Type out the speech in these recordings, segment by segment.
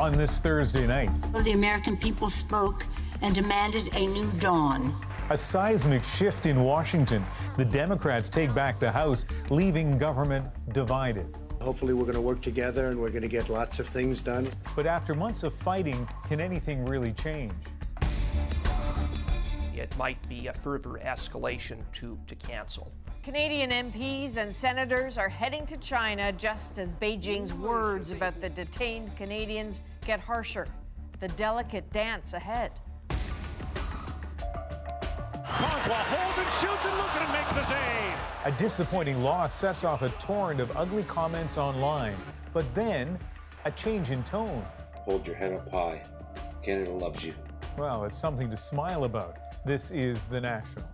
on this Thursday night. The American people spoke and demanded a new dawn. A seismic shift in Washington. The Democrats take back the House, leaving government divided. Hopefully we're going to work together and we're going to get lots of things done. But after months of fighting, can anything really change? It might be a further escalation to cancel. Canadian MPs and senators are heading to China just as Beijing's words about the detained Canadians get harsher. The delicate dance ahead. Contois holds and shoots, and Luukkonen makes the save. A disappointing loss sets off a torrent of ugly comments online, but then a change in tone. Hold your head up high. Canada loves you. Well, it's something to smile about. This is The National.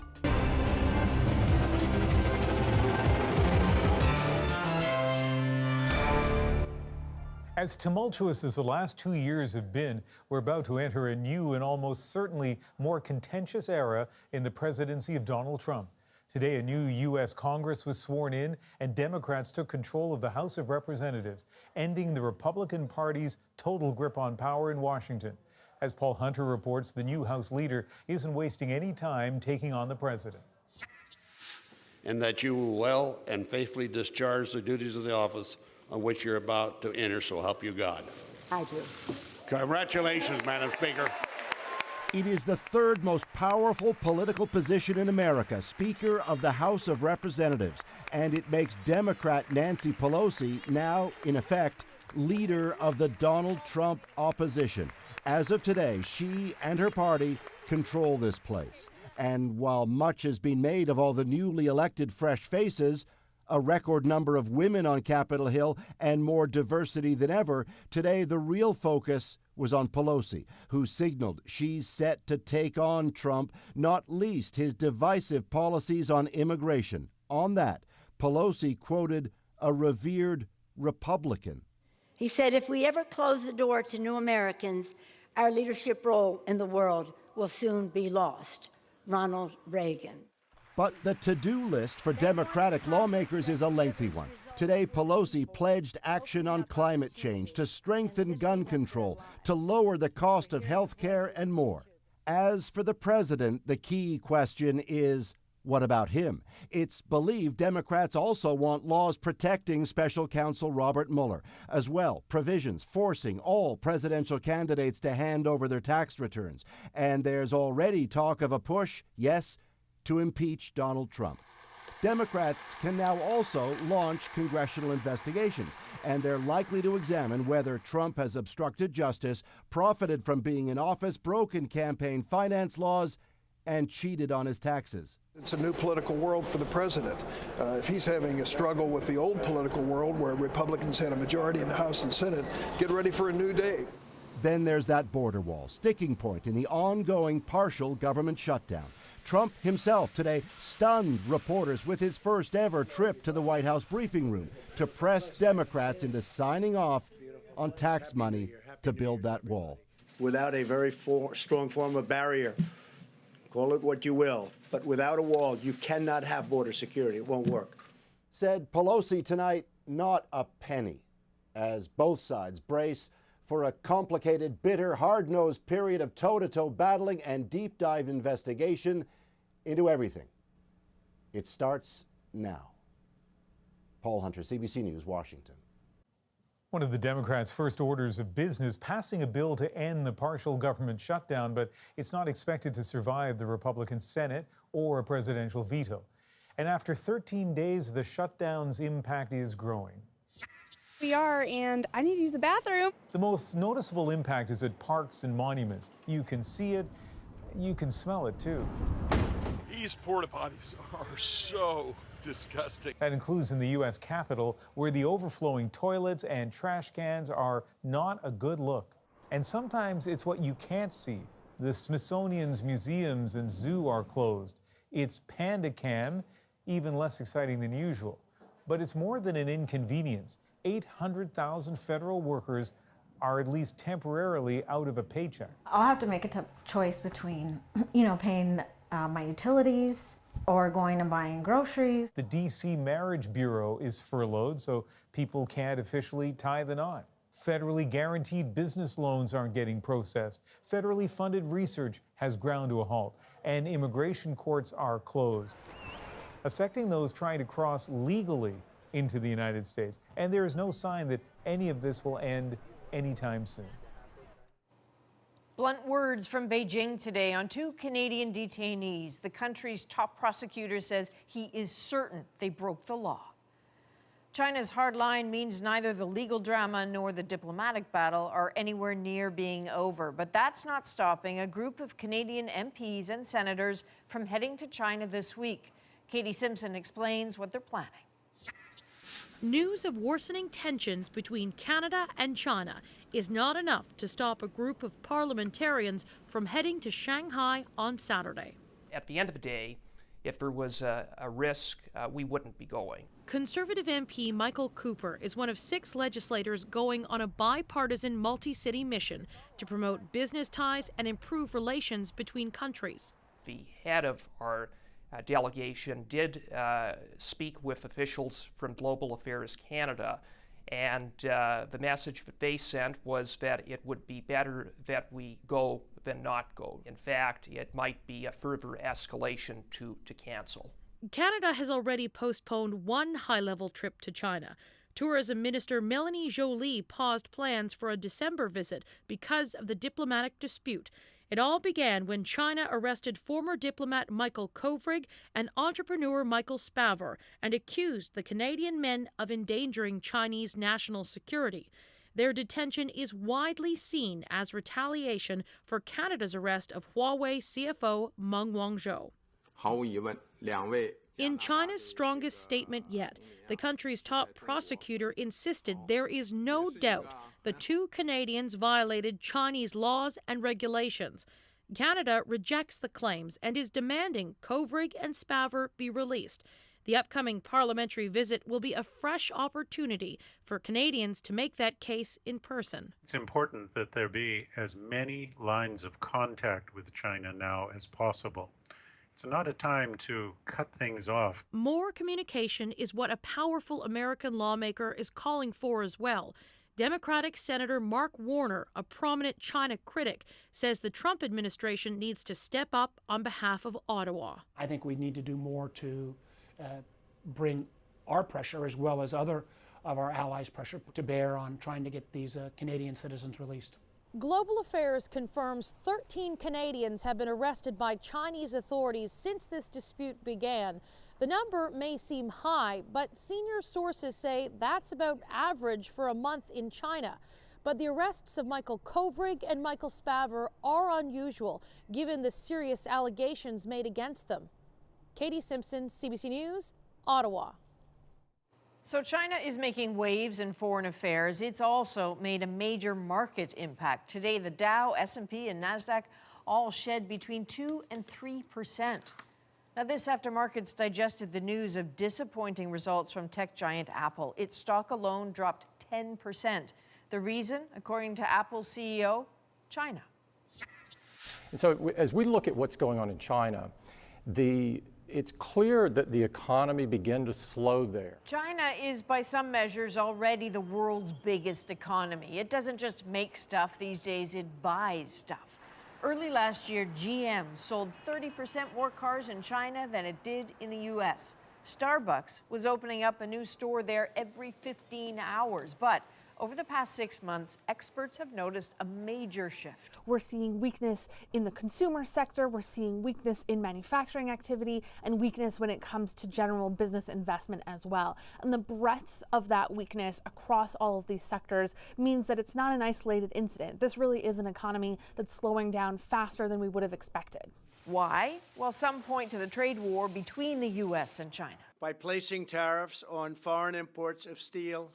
As tumultuous as the last 2 years have been, we're about to enter a new and almost certainly more contentious era in the presidency of Donald Trump. Today, a new U.S. Congress was sworn in, and Democrats took control of the House of Representatives, ending the Republican Party's total grip on power in Washington. As Paul Hunter reports, the new House leader isn't wasting any time taking on the president. And that you will well and faithfully discharge the duties of the office on which you're about to enter, so help you God. I do. Congratulations, Madam Speaker. It is the third most powerful political position in America, Speaker of the House of Representatives, and it makes Democrat Nancy Pelosi now, in effect, leader of the Donald Trump opposition. As of today, she and her party control this place. And while much has been made of all the newly elected fresh faces, a record number of women on Capitol Hill, and more diversity than ever, today the real focus was on Pelosi, who signaled she's set to take on Trump, not least his divisive policies on immigration. On that, Pelosi quoted a revered Republican. He said, if we ever close the door to new Americans, our leadership role in the world will soon be lost. Ronald Reagan. But the to-do list for Democratic lawmakers is a lengthy one. Today, Pelosi pledged action on climate change, to strengthen gun control, to lower the cost of health care, and more. As for the president, the key question is, what about him? It's believed Democrats also want laws protecting special counsel Robert Mueller, as well provisions forcing all presidential candidates to hand over their tax returns. And there's already talk of a push, yes, to impeach Donald Trump. Democrats can now also launch congressional investigations, and they're likely to examine whether Trump has obstructed justice, profited from being in office, broken campaign finance laws, and cheated on his taxes. It's a new political world for the president. If he's having a struggle with the old political world where Republicans had a majority in the House and Senate, get ready for a new day. Then there's that border wall, sticking point in the ongoing partial government shutdown. Trump himself today stunned reporters with his first ever trip to the White House briefing room to press Democrats into signing off on tax money to build that wall. Without a very strong form of barrier, call it what you will, but without a wall, you cannot have border security. It won't work. Said Pelosi tonight, not a penny, as both sides brace for a complicated, bitter, hard-nosed period of toe-to-toe battling and deep-dive investigation into everything. It starts now. Paul Hunter, CBC News, Washington. One of the Democrats' first orders of business, passing a bill to end the partial government shutdown, but it's not expected to survive the Republican Senate or a presidential veto. And after 13 days, the shutdown's impact is growing. We are, and I need to use the bathroom. The most noticeable impact is at parks and monuments. You can see it, you can smell it too. These porta potties are so disgusting. That includes in the U.S. Capitol, where the overflowing toilets and trash cans are not a good look. And sometimes it's what you can't see. The Smithsonian's museums and zoo are closed. It's Panda Cam, even less exciting than usual. But it's more than an inconvenience. 800,000 federal workers are at least temporarily out of a paycheck. I'll have to make a tough choice between, paying my utilities or going and buying groceries. The D.C. Marriage Bureau is furloughed, so people can't officially tie the knot. Federally guaranteed business loans aren't getting processed. Federally funded research has ground to a halt. And immigration courts are closed, affecting those trying to cross legally into the United States. And there is no sign that any of this will end anytime soon. Blunt words from Beijing today on 2 Canadian detainees. The country's top prosecutor says he is certain they broke the law. China's hard line means neither the legal drama nor the diplomatic battle are anywhere near being over. But that's not stopping a group of Canadian MPs and senators from heading to China this week. Katie Simpson explains what they're planning. News of worsening tensions between Canada and China is not enough to stop a group of parliamentarians from heading to Shanghai on Saturday. At the end of the day, if there was a risk, we wouldn't be going. Conservative MP Michael Cooper is one of 6 legislators going on a bipartisan multi-city mission to promote business ties and improve relations between countries. The head of our delegation did speak with officials from Global Affairs Canada, and the message that they sent was that it would be better that we go than not go. In fact, it might be a further escalation to cancel. Canada has already postponed one high-level trip to China. Tourism Minister Melanie Joly paused plans for a December visit because of the diplomatic dispute. It all began when China arrested former diplomat Michael Kovrig and entrepreneur Michael Spavor and accused the Canadian men of endangering Chinese national security. Their detention is widely seen as retaliation for Canada's arrest of Huawei CFO Meng Wanzhou. In China's strongest statement yet, the country's top prosecutor insisted there is no doubt the 2 Canadians violated Chinese laws and regulations. Canada rejects the claims and is demanding Kovrig and Spavor be released. The upcoming parliamentary visit will be a fresh opportunity for Canadians to make that case in person. It's important that there be as many lines of contact with China now as possible. It's not a time to cut things off. More communication is what a powerful American lawmaker is calling for as well. Democratic Senator Mark Warner, a prominent China critic, says the Trump administration needs to step up on behalf of Ottawa. I think we need to do more to bring our pressure, as well as other of our allies' pressure, to bear on trying to get these Canadian citizens released. Global Affairs confirms 13 Canadians have been arrested by Chinese authorities since this dispute began. The number may seem high, but senior sources say that's about average for a month in China. But the arrests of Michael Kovrig and Michael Spavor are unusual, given the serious allegations made against them. Katie Simpson, CBC News, Ottawa. So China is making waves in foreign affairs. It's also made a major market impact. Today, the Dow, S&P, and NASDAQ all shed between 2% and 3%. Now, this after markets digested the news of disappointing results from tech giant Apple. Its stock alone dropped 10%. The reason, according to Apple's CEO, China. And so as we look at what's going on in China, it's clear that the economy began to slow there. China is, by some measures, already the world's biggest economy. It doesn't just make stuff these days, it buys stuff. Early last year, GM sold 30% more cars in China than it did in the U.S. Starbucks was opening up a new store there every 15 hours, but over the past 6 months, experts have noticed a major shift. We're seeing weakness in the consumer sector, we're seeing weakness in manufacturing activity, and weakness when it comes to general business investment as well. And the breadth of that weakness across all of these sectors means that it's not an isolated incident. This really is an economy that's slowing down faster than we would have expected. Why? Well, some point to the trade war between the U.S. and China. By placing tariffs on foreign imports of steel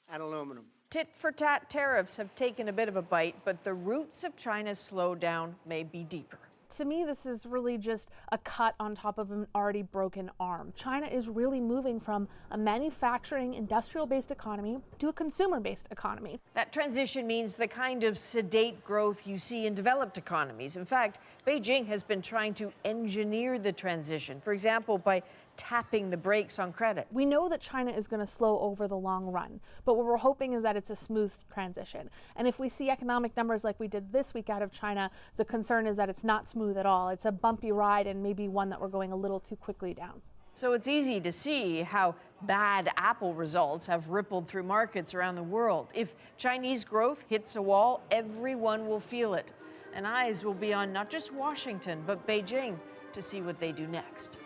and aluminum. Tit-for-tat tariffs have taken a bit of a bite, but the roots of China's slowdown may be deeper. To me, this is really just a cut on top of an already broken arm. China is really moving from a manufacturing, industrial-based economy to a consumer-based economy. That transition means the kind of sedate growth you see in developed economies. In fact, Beijing has been trying to engineer the transition, for example, by tapping the brakes on credit. We know that China is going to slow over the long run, but what we're hoping is that it's a smooth transition. And if we see economic numbers like we did this week out of China, the concern is that it's not smooth at all. It's a bumpy ride and maybe one that we're going a little too quickly down. So it's easy to see how bad Apple results have rippled through markets around the world. If Chinese growth hits a wall, everyone will feel it. And eyes will be on not just Washington, but Beijing to see what they do next.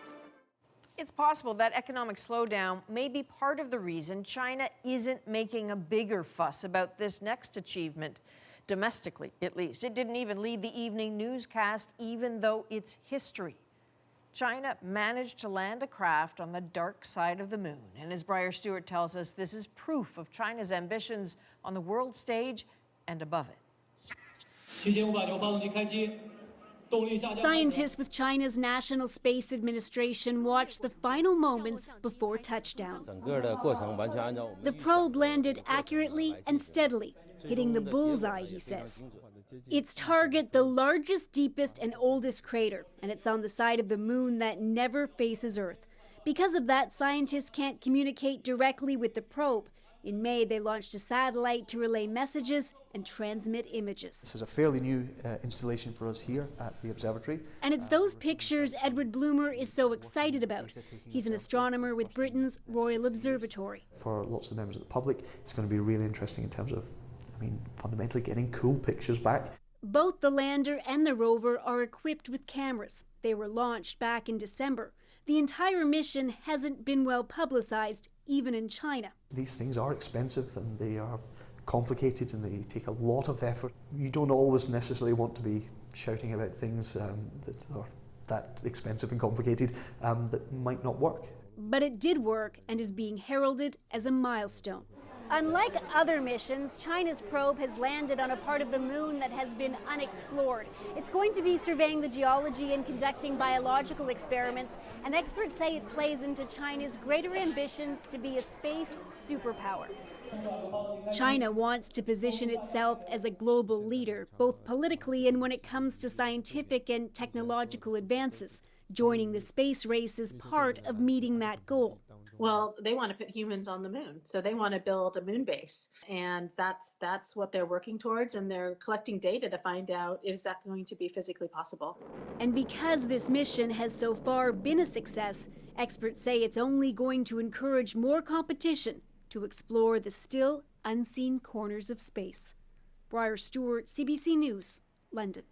It's possible that economic slowdown may be part of the reason China isn't making a bigger fuss about this next achievement, domestically at least. It didn't even lead the evening newscast, even though it's history. China managed to land a craft on the dark side of the moon. And as Briar Stewart tells us, this is proof of China's ambitions on the world stage and above it. Scientists with China's National Space Administration watched the final moments before touchdown. The probe landed accurately and steadily, hitting the bullseye, he says. Its target, the largest, deepest, and oldest crater, and it's on the side of the moon that never faces Earth. Because of that, scientists can't communicate directly with the probe. In May, they launched a satellite to relay messages and transmit images. This is a fairly new installation for us here at the observatory. And it's those pictures Edward Bloomer is so excited about. He's an astronomer with Britain's Royal Observatory. For lots of members of the public, it's going to be really interesting in terms of, fundamentally getting cool pictures back. Both the lander and the rover are equipped with cameras. They were launched back in December. The entire mission hasn't been well publicized, even in China. These things are expensive and they are complicated and they take a lot of effort. You don't always necessarily want to be shouting about things that are that expensive and complicated that might not work. But it did work and is being heralded as a milestone. Unlike other missions, China's probe has landed on a part of the moon that has been unexplored. It's going to be surveying the geology and conducting biological experiments, and experts say it plays into China's greater ambitions to be a space superpower. China wants to position itself as a global leader, both politically and when it comes to scientific and technological advances. Joining the space race is part of meeting that goal. Well, they want to put humans on the moon, so they want to build a moon base, and that's what they're working towards, and they're collecting data to find out, is that going to be physically possible? And because this mission has so far been a success, experts say it's only going to encourage more competition to explore the still unseen corners of space. Briar Stewart, CBC News, London.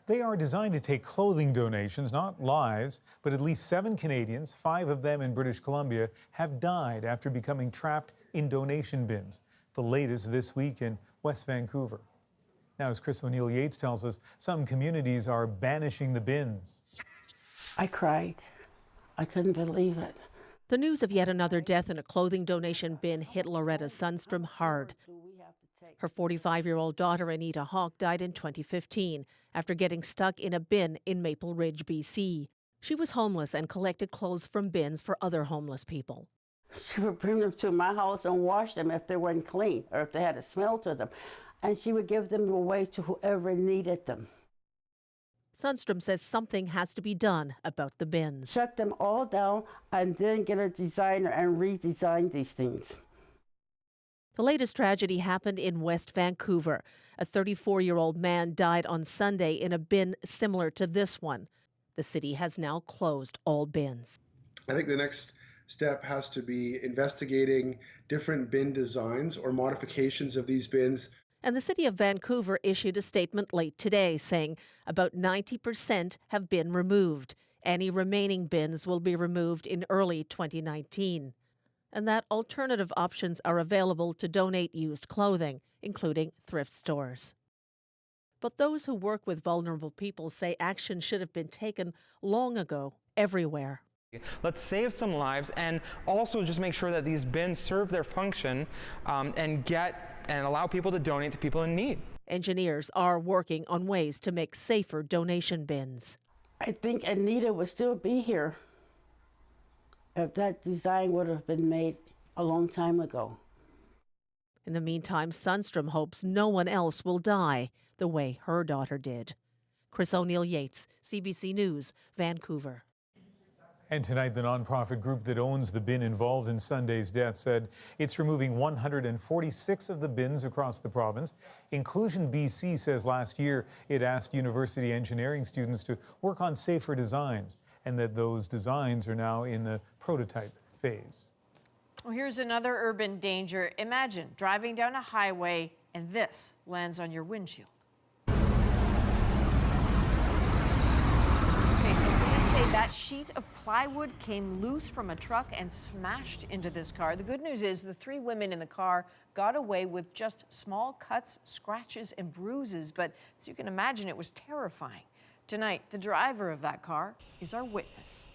They are designed to take clothing donations, not lives, but at least 7 Canadians, 5 of them in British Columbia, have died after becoming trapped in donation bins. The latest this week in West Vancouver. Now, as Chris O'Neill Yates tells us, some communities are banishing the bins. I cried. I couldn't believe it. The news of yet another death in a clothing donation bin hit Loretta Sundstrom hard. Her 45-year-old daughter, Anita Hawk, died in 2015 after getting stuck in a bin in Maple Ridge, BC. She was homeless and collected clothes from bins for other homeless people. She would bring them to my house and wash them if they weren't clean or if they had a smell to them. And she would give them away to whoever needed them. Sundstrom says something has to be done about the bins. Shut them all down and then get a designer and redesign these things. The latest tragedy happened in West Vancouver. A 34-year-old man died on Sunday in a bin similar to this one. The city has now closed all bins. I think the next step has to be investigating different bin designs or modifications of these bins. And the city of Vancouver issued a statement late today saying about 90% have been removed. Any remaining bins will be removed in early 2019. And that alternative options are available to donate used clothing, including thrift stores. But those who work with vulnerable people say action should have been taken long ago, everywhere. Let's save some lives and also just make sure that these bins serve their function and allow people to donate to people in need. Engineers are working on ways to make safer donation bins. I think Anita would still be here if that design would have been made a long time ago. In the meantime, Sundstrom hopes no one else will die the way her daughter did. Chris O'Neill Yates, CBC News, Vancouver. And tonight, the nonprofit group that owns the bin involved in Sunday's death said it's removing 146 of the bins across the province. Inclusion BC says last year it asked university engineering students to work on safer designs, and that those designs are now in the prototype phase. Well, here's another urban danger. Imagine driving down a highway and this lands on your windshield. Okay, so police say that sheet of plywood came loose from a truck and smashed into this car. The good news is the 3 women in the car got away with just small cuts, scratches, and bruises, but as you can imagine, it was terrifying. Tonight, the driver of that car is our witness.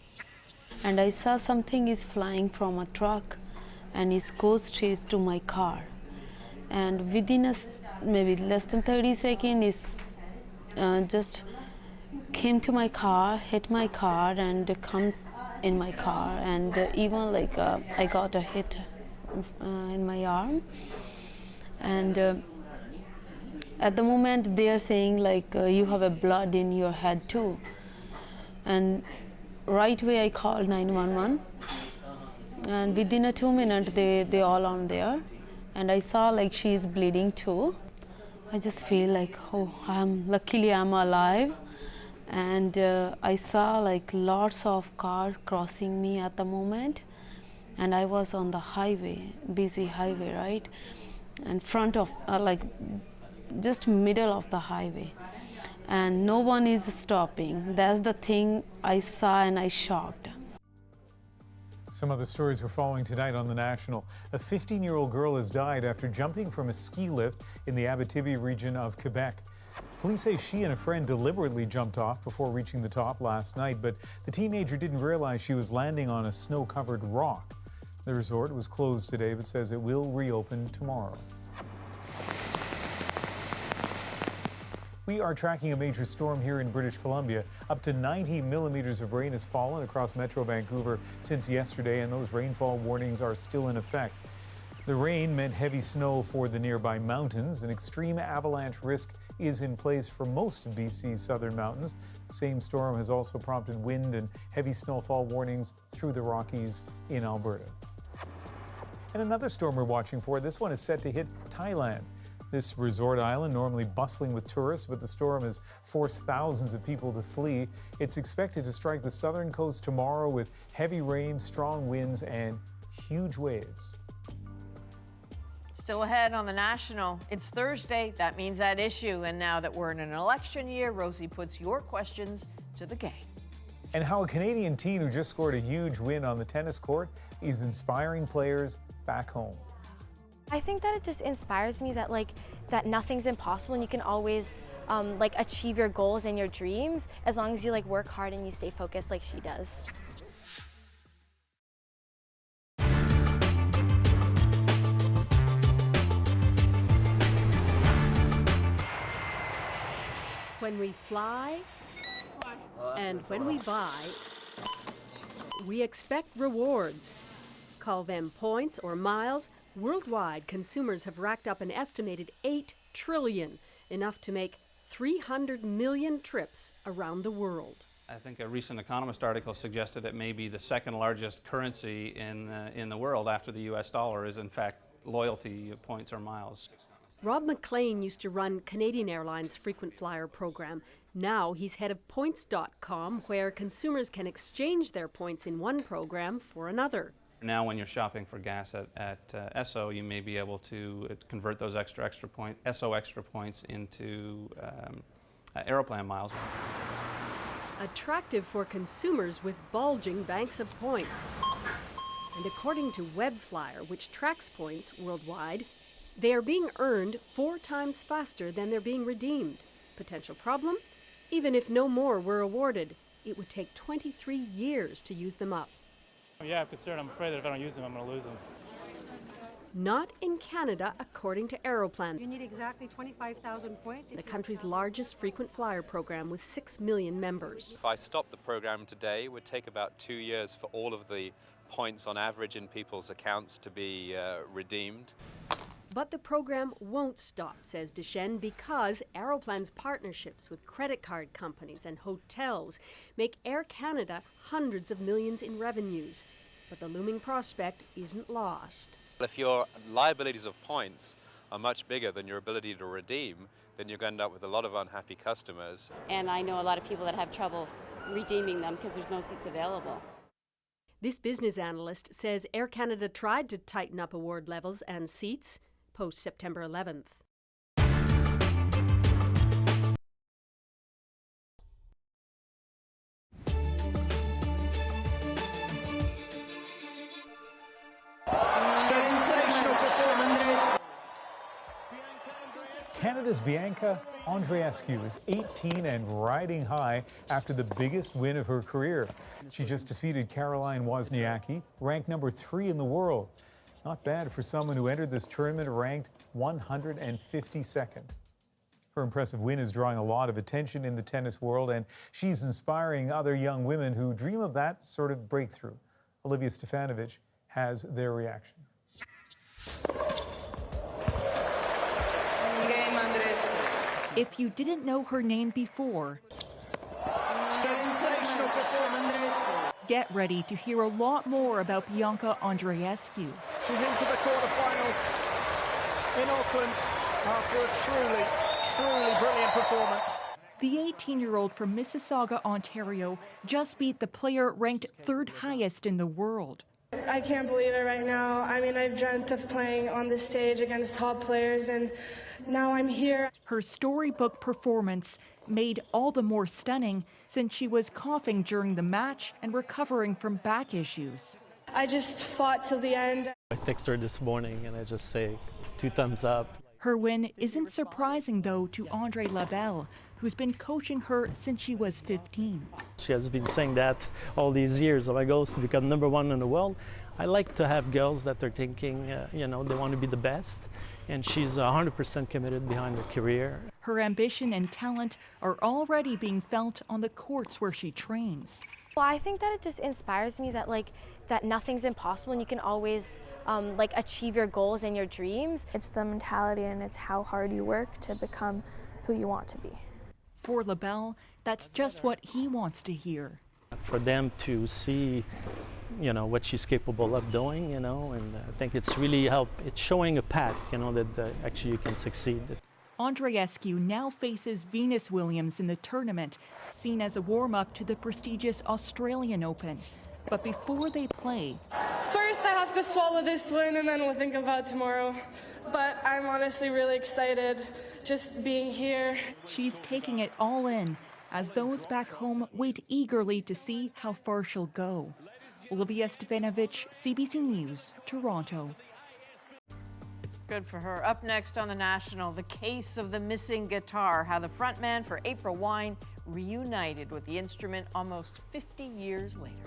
And I saw something is flying from a truck and it goes straight to my car. And within maybe less than 30 seconds, it just came to my car, hit my car, and it comes in my car. And even like I got a hit in my arm. And at the moment, they are saying like you have a blood in your head too. And right away, I called 911. And within a 2 minutes, they all on there. And I saw like she's bleeding too. I just feel like, oh, luckily I'm alive. And I saw like lots of cars crossing me at the moment. And I was on the highway, busy highway, right? In front of, like, just middle of the highway. And no one is stopping. That's the thing I saw and I shocked. Some other stories we're following tonight on The National. A 15-year-old girl has died after jumping from a ski lift in the Abitibi region of Quebec. Police say she and a friend deliberately jumped off before reaching the top last night, but the teenager didn't realize she was landing on a snow-covered rock. The resort was closed today, but says it will reopen tomorrow. We are tracking a major storm here in British Columbia. Up to 90 millimeters of rain has fallen across Metro Vancouver since yesterday, and those rainfall warnings are still in effect. The rain meant heavy snow for the nearby mountains. An extreme avalanche risk is in place for most of BC's southern mountains. The same storm has also prompted wind and heavy snowfall warnings through the Rockies in Alberta. And another storm we're watching for, this one is set to hit Thailand. This resort island, normally bustling with tourists, but the storm has forced thousands of people to flee. It's expected to strike the southern coast tomorrow with heavy rain, strong winds, and huge waves. Still ahead on The National, it's Thursday. That means that issue. And now that we're in an election year, Rosie puts your questions to the gang. And how a Canadian teen who just scored a huge win on the tennis court is inspiring players back home. I think that it just inspires me that that nothing's impossible and you can always achieve your goals and your dreams as long as you work hard and you stay focused like she does. When we fly and when we buy, we expect rewards. Call them points or miles. Worldwide, consumers have racked up an estimated $8 trillion, enough to make 300 million trips around the world. I think a recent Economist article suggested it may be the second largest currency in the world after the US dollar is in fact loyalty points or miles. Rob McLean used to run Canadian Airlines' frequent flyer program. Now he's head of points.com, where consumers can exchange their points in one program for another. Now when you're shopping for gas at Esso, you may be able to convert those Esso extra points into Aeroplan miles. Attractive for consumers with bulging banks of points. And according to Webflyer, which tracks points worldwide, they are being earned 4 times faster than they're being redeemed. Potential problem? Even if no more were awarded, it would take 23 years to use them up. Yeah, I'm concerned. I'm afraid that if I don't use them, I'm going to lose them. Not in Canada, according to Aeroplan. You need exactly 25,000 points. The country's largest frequent flyer program with 6 million members. If I stopped the program today, it would take about 2 years for all of the points on average in people's accounts to be redeemed. But the program won't stop, says Deschênes, because Aeroplan's partnerships with credit card companies and hotels make Air Canada hundreds of millions in revenues. But the looming prospect isn't lost. If your liabilities of points are much bigger than your ability to redeem, then you're going to end up with a lot of unhappy customers. And I know a lot of people that have trouble redeeming them because there's no seats available. This business analyst says Air Canada tried to tighten up award levels and seats post-September 11th. Sensational performance. Canada's Bianca Andreescu is 18 and riding high after the biggest win of her career. She just defeated Caroline Wozniacki, ranked number 3 in the world. Not bad for someone who entered this tournament ranked 152nd. Her impressive win is drawing a lot of attention in the tennis world, and she's inspiring other young women who dream of that sort of breakthrough. Olivia Stefanovic has their reaction. If you didn't know her name before, Sensational performance. get ready to hear a lot more about Bianca Andreescu. She's into the quarterfinals in Auckland after a truly brilliant performance. The 18-year-old from Mississauga, Ontario, just beat the player ranked 3rd highest in the world. I can't believe it right now. I mean, I've dreamt of playing on this stage against top players, and now I'm here. Her storybook performance made all the more stunning since she was coughing during the match and recovering from back issues. I just fought till the end. I text her this morning and I just say 2 thumbs up. Her win isn't surprising, though, to Andre Labelle, who's been coaching her since she was 15. She has been saying that all these years. My goal is to become #1 in the world. I like to have girls that are thinking, they want to be the best. And she's 100% committed behind her career. Her ambition and talent are already being felt on the courts where she trains. Well, I think that it just inspires me that that nothing's impossible and you can always achieve your goals and your dreams. It's the mentality and it's how hard you work to become who you want to be. For Labelle, that's just what he wants to hear. For them to see, what she's capable of doing, and I think it's really it's showing a path, that actually you can succeed. Andreescu now faces Venus Williams in the tournament, seen as a warm-up to the prestigious Australian Open. But before they play, First, I have to swallow this win, and then we'll think about tomorrow. But I'm honestly really excited just being here. She's taking it all in as those back home wait eagerly to see how far she'll go. Olivia Stefanovic, CBC News, Toronto. Good for her. Up next on The National, the case of the missing guitar, how the frontman for April Wine reunited with the instrument almost 50 years later.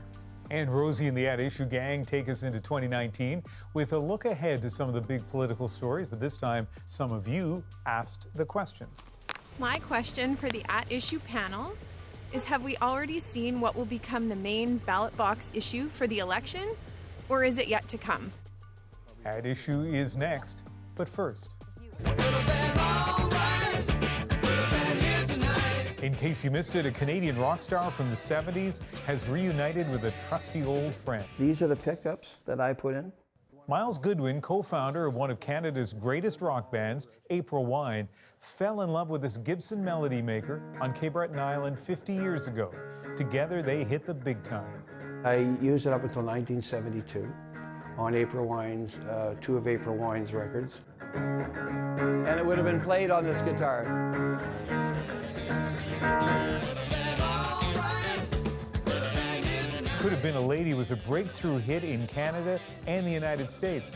And Rosie and the At Issue gang take us into 2019 with a look ahead to some of the big political stories, but this time some of you asked the questions. My question for the At Issue panel is, have we already seen what will become the main ballot box issue for the election, or is it yet to come? At Issue is next, but first. In case you missed it, a Canadian rock star from the 70s has reunited with a trusty old friend. These are the pickups that I put in. Miles Goodwin, co-founder of one of Canada's greatest rock bands, April Wine, fell in love with this Gibson melody maker on Cape Breton Island 50 years ago. Together, they hit the big time. I used it up until 1972 on April Wine's, 2 of April Wine's records. And it would have been played on this guitar. Could Have Been a Lady was a breakthrough hit in Canada and the United States.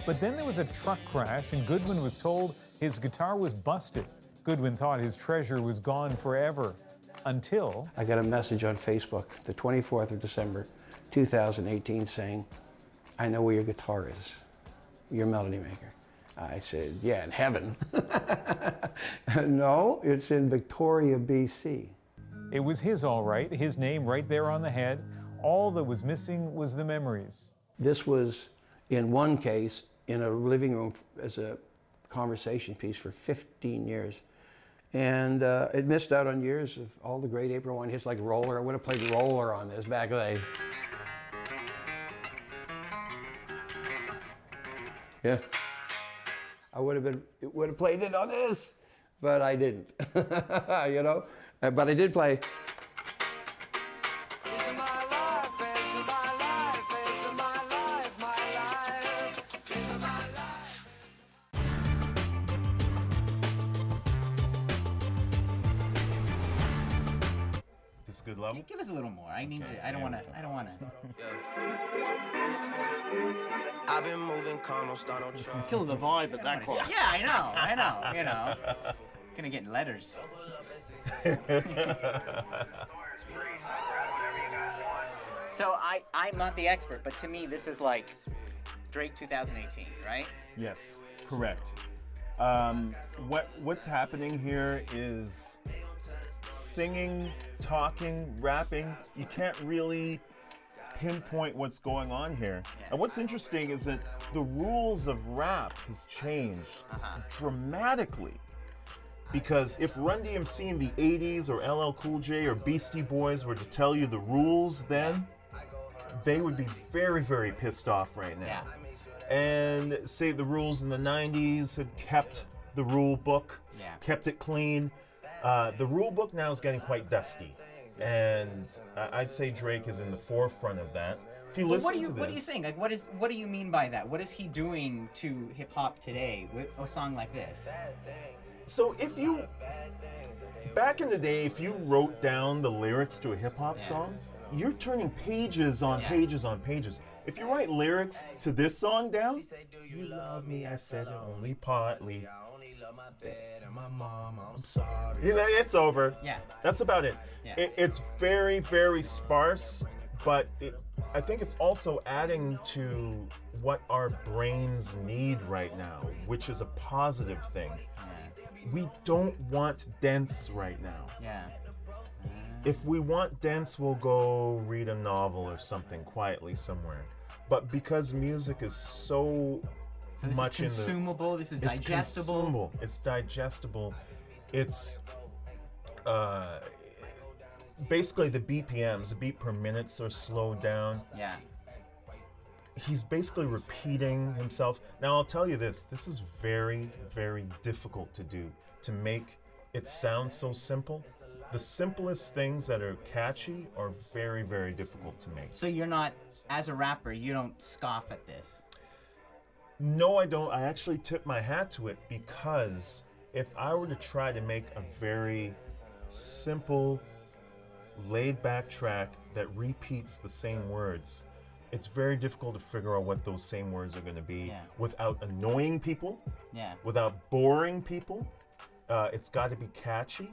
But then there was a truck crash and Goodwin was told his guitar was busted. Goodwin thought his treasure was gone forever, until I got a message on Facebook the 24th of December, 2018 saying, I know where your guitar is, your melody maker. I said, yeah, in heaven. No, it's in Victoria, BC. It was his all right, his name right there on the head. All that was missing was the memories. This was, in one case, in a living room as a conversation piece for 15 years. And it missed out on years of all the great April Wine hits like Roller. I would have played Roller on this back then. Yeah. I would have played it on this, but I didn't. You know? But I did play. Just a good level? Give us a little more. I need to. I don't want to. I've been moving calm, don't start no trouble. Killing the vibe at that point. Yeah, I know. You know, gonna get letters. So I'm not the expert, but to me this is like Drake 2018, right? Yes, correct. What's happening here is singing, talking, rapping. You can't really pinpoint what's going on here. Yeah. And what's interesting is that the rules of rap has changed dramatically. Because if Run DMC in the 80s or LL Cool J or Beastie Boys were to tell you the rules then, they would be very, very pissed off right now. Yeah. And say the rules in the 90s had kept the rule book, kept it clean. The rule book now is getting quite dusty. And I'd say Drake is in the forefront of that. If you listen to this, what do you think? Like, what do you mean by that? What is he doing to hip hop today with a song like this? So if you, back in the day, if you wrote down the lyrics to a hip hop song, you're turning pages on pages on pages. If you write lyrics to this song down, you love me, I said it only partly. My mom, I'm sorry. You know, it's over. Yeah. That's about it. Yeah. It's very, very sparse, but I think it's also adding to what our brains need right now, which is a positive thing. We don't want dense right now. Yeah. If we want dense, we'll go read a novel or something quietly somewhere. But because music is so much is consumable, this is digestible. Consumable. It's digestible. It's basically the BPMs, the beat per minutes are slowed down. Yeah. He's basically repeating himself. Now I'll tell you this is very, very difficult to do, to make it sound so simple. The simplest things that are catchy are very, very difficult to make. So you're not, as a rapper, you don't scoff at this? No, I don't. I actually tip my hat to it, because if I were to try to make a very simple, laid-back track that repeats the same words, it's very difficult to figure out what those same words are going to be without annoying people, without boring people. It's got to be catchy.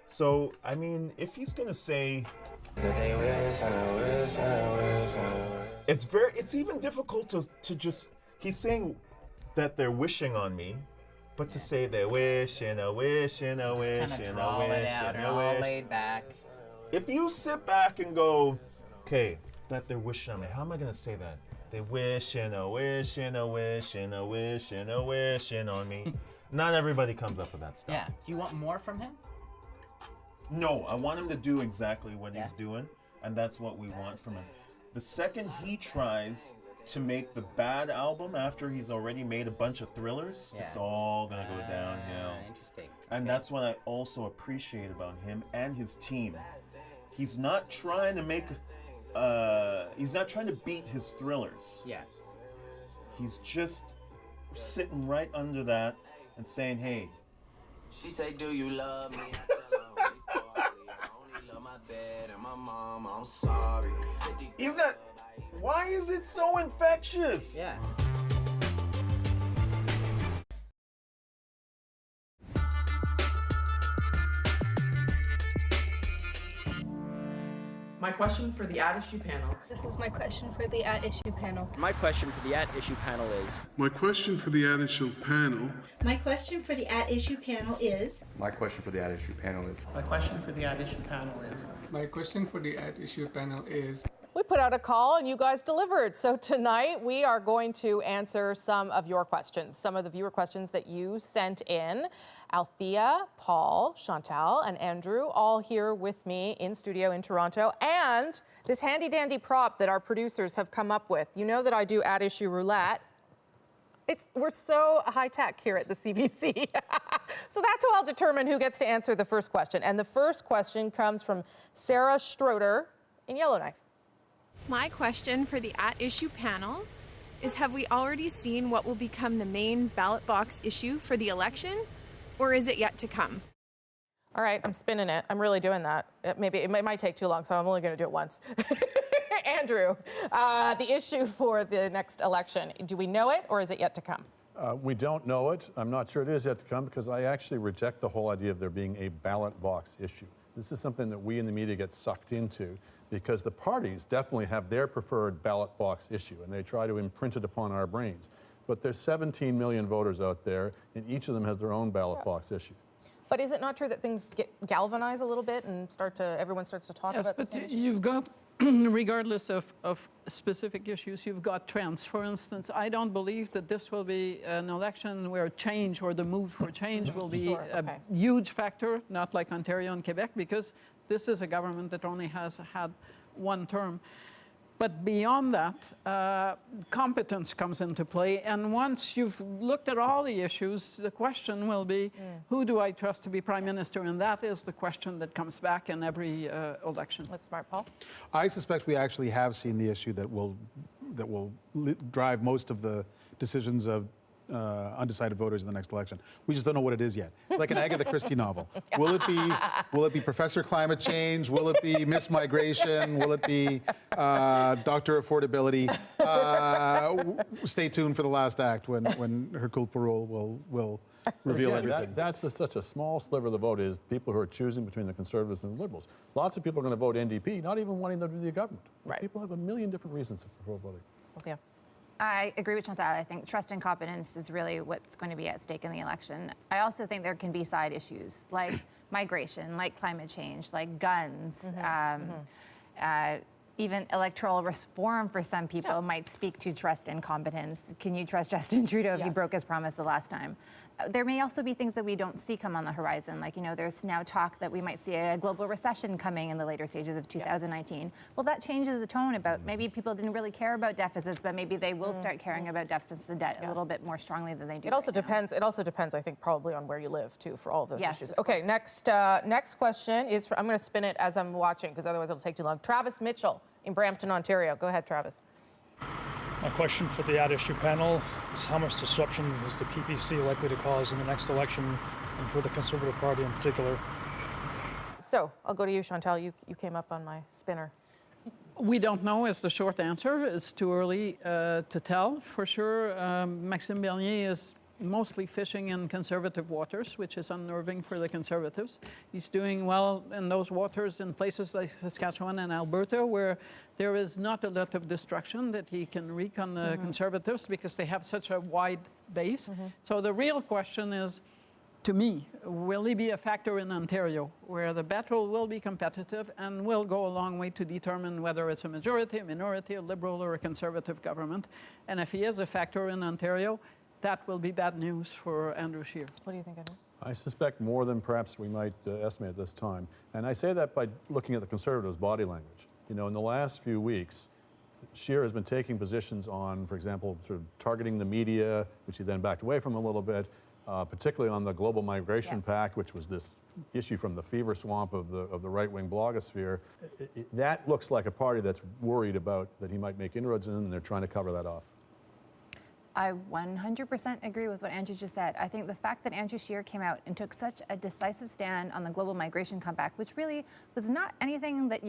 So, I mean, if he's going to say, it's even difficult to just, he's saying that they're wishing on me, but to say they're wishing, a wish, and a wish, and a wish, and a wish. Laid back. If you sit back and go, okay, that they're wishing on me, how am I going to say that? They wish, and a wish, and a wish, and a wish, and a wishing on me. Not everybody comes up with that stuff. Yeah. Do you want more from him? No, I want him to do exactly what he's doing, and that's what we want from him. The second he tries to make the bad album after he's already made a bunch of thrillers, it's all gonna go downhill. Interesting. And that's what I also appreciate about him and his team. He's not trying to make, he's not trying to beat his thrillers. Yeah. He's just sitting right under that and saying, hey. She say, do you love me? Mom, I'm sorry. He's not. Why is it so infectious? Yeah. My question for the At Issue panel. This is my question for the At Issue panel. My question for the At Issue panel is. My question for the At Issue panel. My question for the At Issue panel is. My question for the At Issue panel is. My question for the At Issue panel is. My question for the At Issue panel is. we put out a call and you guys delivered. So tonight we are going to answer some of your questions, some of the viewer questions that you sent in. Althea, Paul, Chantal, and Andrew all here with me in studio in Toronto. And this handy dandy prop that our producers have come up with. You know that I do at-issue roulette. We're so high-tech here at the CBC. So that's how I'll determine who gets to answer the first question. And the first question comes from Sarah Stroder in Yellowknife. My question for the at-issue panel is, have we already seen what will become the main ballot box issue for the election, or is it yet to come? All right, I'm spinning it. I'm really doing that. It might take too long, so I'm only going to do it once. Andrew, the issue for the next election, do we know it or is it yet to come? We don't know it. I'm not sure it is yet to come because I actually reject the whole idea of there being a ballot box issue. This is something that we in the media get sucked into because the parties definitely have their preferred ballot box issue and they try to imprint it upon our brains. But there's 17 million voters out there and each of them has their own ballot box issue. But is it not true that things get galvanized a little bit and everyone starts to talk about the same issue? You've got, regardless of specific issues, you've got trends. For instance, I don't believe that this will be an election where change or the move for change will be a huge factor, not like Ontario and Quebec, because this is a government that only has had one term. But beyond that, competence comes into play. And once you've looked at all the issues, the question will be, who do I trust to be Prime Minister? And that is the question that comes back in every election. That's smart, Paul. I suspect we actually have seen the issue that will drive most of the decisions of undecided voters in the next election. We just don't know what it is yet. It's like an Agatha Christie novel. Will it be Professor Climate Change? Will it be Miss Migration? Will it be Dr. Affordability? Stay tuned for the last act when Hercule Poirot will reveal everything. That's such a small sliver of the vote is people who are choosing between the Conservatives and the Liberals. Lots of people are going to vote NDP, not even wanting them to be the government. Right. People have a million different reasons for voting. Yeah. I agree with Chantal. I think trust and competence is really what's going to be at stake in the election. I also think there can be side issues like migration, like climate change, like guns. Even electoral reform for some people might speak to trust and competence. Can you trust Justin Trudeau if he broke his promise the last time? There may also be things that we don't see come on the horizon. Like, there's now talk that we might see a global recession coming in the later stages of 2019. Well, that changes the tone about maybe people didn't really care about deficits, but maybe they will start caring about deficits and debt a little bit more strongly than they do. It also depends. It also depends, I think, probably on where you live too for all of those issues. Of Okay, next question is I'm going to spin it as I'm watching because otherwise it'll take too long. Travis Mitchell in Brampton, Ontario. Go ahead, Travis. My question for the at-issue panel is how much disruption is the PPC likely to cause in the next election and for the Conservative Party in particular? So I'll go to you, Chantal. You came up on my spinner. We don't know is the short answer. It's too early to tell for sure. Maxime Bernier is mostly fishing in Conservative waters, which is unnerving for the Conservatives. He's doing well in those waters in places like Saskatchewan and Alberta, where there is not a lot of destruction that he can wreak on the Conservatives because they have such a wide base. So the real question is, to me, will he be a factor in Ontario, where the battle will be competitive and will go a long way to determine whether it's a majority, a minority, a Liberal or a Conservative government? And if he is a factor in Ontario, that will be bad news for Andrew Scheer. What do you think, Andrew? I suspect more than perhaps we might estimate at this time. And I say that by looking at the Conservatives' body language. In the last few weeks, Scheer has been taking positions on, for example, sort of targeting the media, which he then backed away from a little bit, particularly on the Global Migration Pact, which was this issue from the fever swamp of the right-wing blogosphere. That looks like a party that's worried about that he might make inroads in, and they're trying to cover that off. I 100% agree with what Andrew just said. I think the fact that Andrew Scheer came out and took such a decisive stand on the global migration comeback, which really was not anything that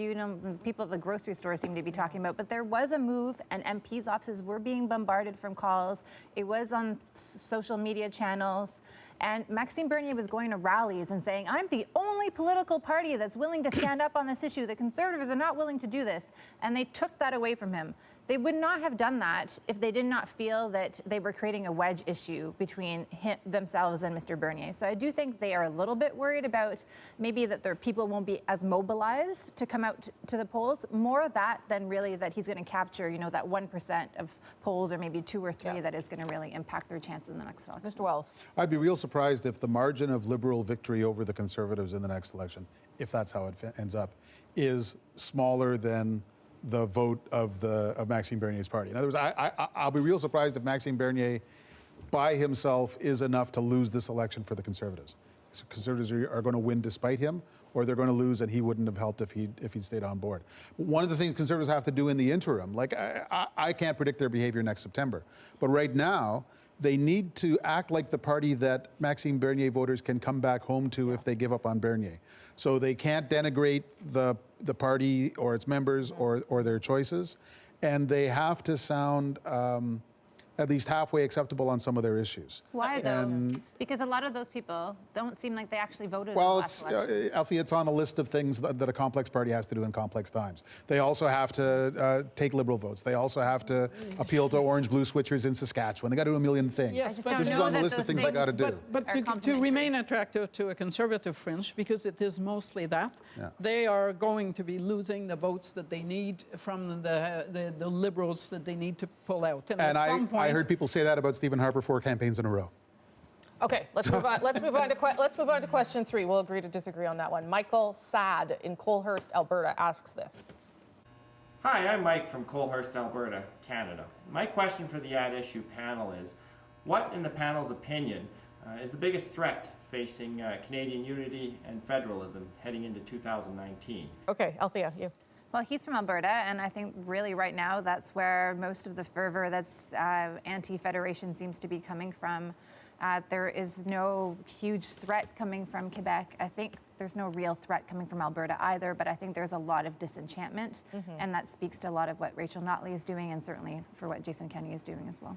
people at the grocery store seem to be talking about, but there was a move and MPs' offices were being bombarded from calls. It was on social media channels. And Maxime Bernier was going to rallies and saying, I'm the only political party that's willing to stand up on this issue. The Conservatives are not willing to do this. And they took that away from him. They would not have done that if they did not feel that they were creating a wedge issue between themselves and Mr. Bernier. So I do think they are a little bit worried about maybe that their people won't be as mobilized to come out to the polls. More of that than really that he's going to capture, you know, that 1% of polls or maybe 2 or 3 that is going to really impact their chances in the next election. Mr. Wells. I'd be real surprised if the margin of Liberal victory over the Conservatives in the next election, if that's how it ends up, is smaller than the vote of Maxime Bernier's party. In other words, I'll be real surprised if Maxime Bernier by himself is enough to lose this election for the Conservatives. So Conservatives are going to win despite him, or they're going to lose and he wouldn't have helped if he'd stayed on board. But one of the things Conservatives have to do in the interim, like I can't predict their behavior next September, but right now, they need to act like the party that Maxime Bernier voters can come back home to if they give up on Bernier. So they can't denigrate the party or its members or their choices, and they have to sound at least halfway acceptable on some of their issues. Why though? Because a lot of those people don't seem like they actually voted. Well, in the last election. Alfie, it's on a list of things that a complex party has to do in complex times. They also have to take Liberal votes. They also have to appeal to orange-blue switchers in Saskatchewan. They got to do a million things. Yes, but this is on the list of things they got to do. But to remain attractive to a Conservative fringe, because it is mostly that, they are going to be losing the votes that they need from the Liberals that they need to pull out. And at some point, I heard people say that about Stephen Harper 4 campaigns in a row. Okay, let's move on. Let's move on to question 3. We'll agree to disagree on that one. Michael Sad in Colehurst, Alberta, asks this. Hi, I'm Mike from Colehurst, Alberta, Canada. My question for the At Issue panel is, what, in the panel's opinion, is the biggest threat facing Canadian unity and federalism heading into 2019? Okay, Althea, you. Well, he's from Alberta, and I think really right now that's where most of the fervor that's anti-federation seems to be coming from. There is no huge threat coming from Quebec. I think there's no real threat coming from Alberta either, but I think there's a lot of disenchantment, and that speaks to a lot of what Rachel Notley is doing and certainly for what Jason Kenney is doing as well.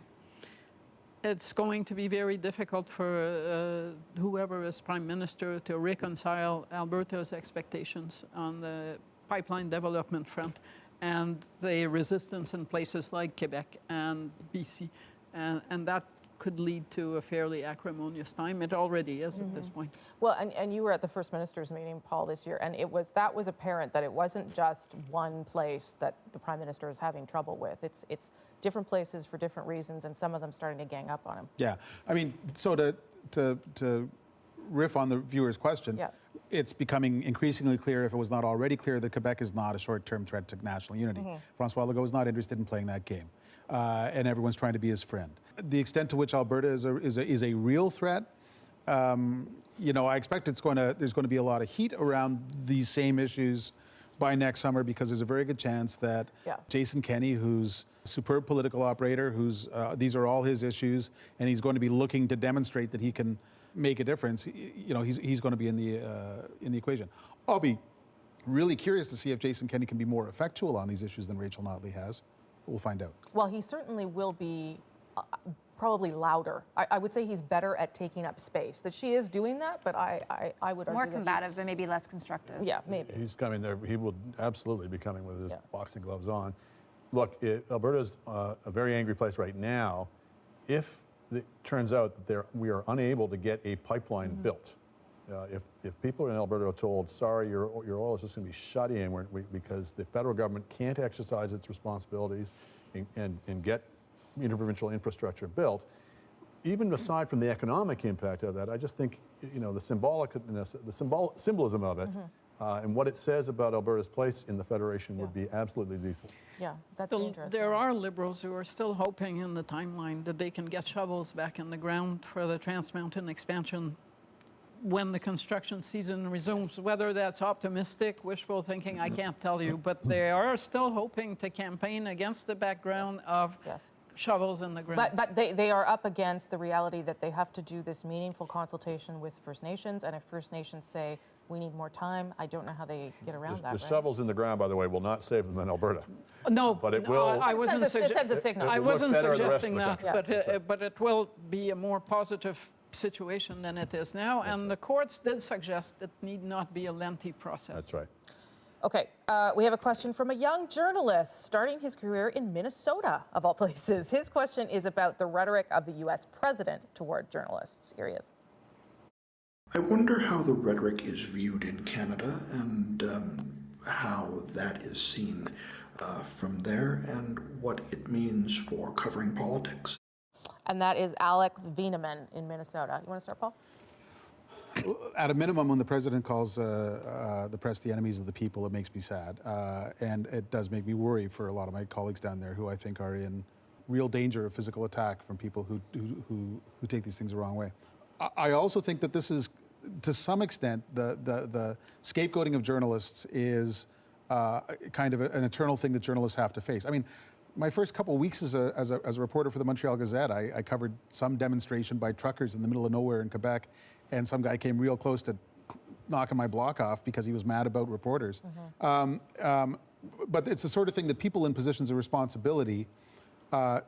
it's going to be very difficult for whoever is Prime Minister to reconcile Alberta's expectations on the pipeline development front and the resistance in places like Quebec and BC. And that could lead to a fairly acrimonious time. It already is at this point. Well, and you were at the First Minister's meeting, Paul, this year, and that was apparent that it wasn't just one place that the Prime Minister is having trouble with. It's different places for different reasons, and some of them starting to gang up on him. Yeah, I mean, so to riff on the viewer's question, it's becoming increasingly clear, if it was not already clear, that Quebec is not a short-term threat to national unity. François Legault is not interested in playing that game, and everyone's trying to be his friend. The extent to which Alberta is a real threat, you know, I expect there's going to be a lot of heat around these same issues by next summer, because there's a very good chance that Jason Kenney, who's a superb political operator, these are all his issues, and he's going to be looking to demonstrate that he can make a difference. You know, he's going to be in the equation. I'll be really curious to see if Jason Kenney can be more effectual on these issues than Rachel Notley has. We'll find out. Well, he certainly will be probably louder. I would say he's better at taking up space. That she is doing that, but I would argue more combative, but maybe less constructive. Yeah, maybe. He's coming there. He will absolutely be coming with his boxing gloves on. Look, Alberta's a very angry place right now. If it turns out that we are unable to get a pipeline built, if people in Alberta are told, sorry, your oil is just going to be shut in because the federal government can't exercise its responsibilities and get interprovincial infrastructure built, even aside from the economic impact of that, I just think, you know, the symbolism of it and what it says about Alberta's place in the Federation would be absolutely lethal. Yeah, that's dangerous. There are Liberals who are still hoping in the timeline that they can get shovels back in the ground for the Trans Mountain expansion when the construction season resumes. Whether that's optimistic, wishful thinking, I can't tell you, but they are still hoping to campaign against the background of shovels in the ground. But they are up against the reality that they have to do this meaningful consultation with First Nations, and if First Nations say, we need more time, I don't know how they get around that. The shovels in the ground, by the way, will not save them in Alberta. No, but it will. It sends a signal. I wasn't suggesting that, but it will be a more positive situation than it is now, and the courts did suggest it need not be a lengthy process. That's right. Okay, we have a question from a young journalist starting his career in Minnesota, of all places. His question is about the rhetoric of the U.S. president toward journalists. Here he is. I wonder how the rhetoric is viewed in Canada and how that is seen from there and what it means for covering politics. And that is Alex Wieneman in Minnesota. You want to start, Paul? At a minimum, when the president calls the press the enemies of the people, it makes me sad. And it does make me worry for a lot of my colleagues down there who I think are in real danger of physical attack from people who take these things the wrong way. I also think that this is, to some extent, the scapegoating of journalists is kind of an eternal thing that journalists have to face. I mean, my first couple of weeks as a reporter for the Montreal Gazette, I covered some demonstration by truckers in the middle of nowhere in Quebec, and some guy came real close to knocking my block off because he was mad about reporters. But it's the sort of thing that people in positions of responsibility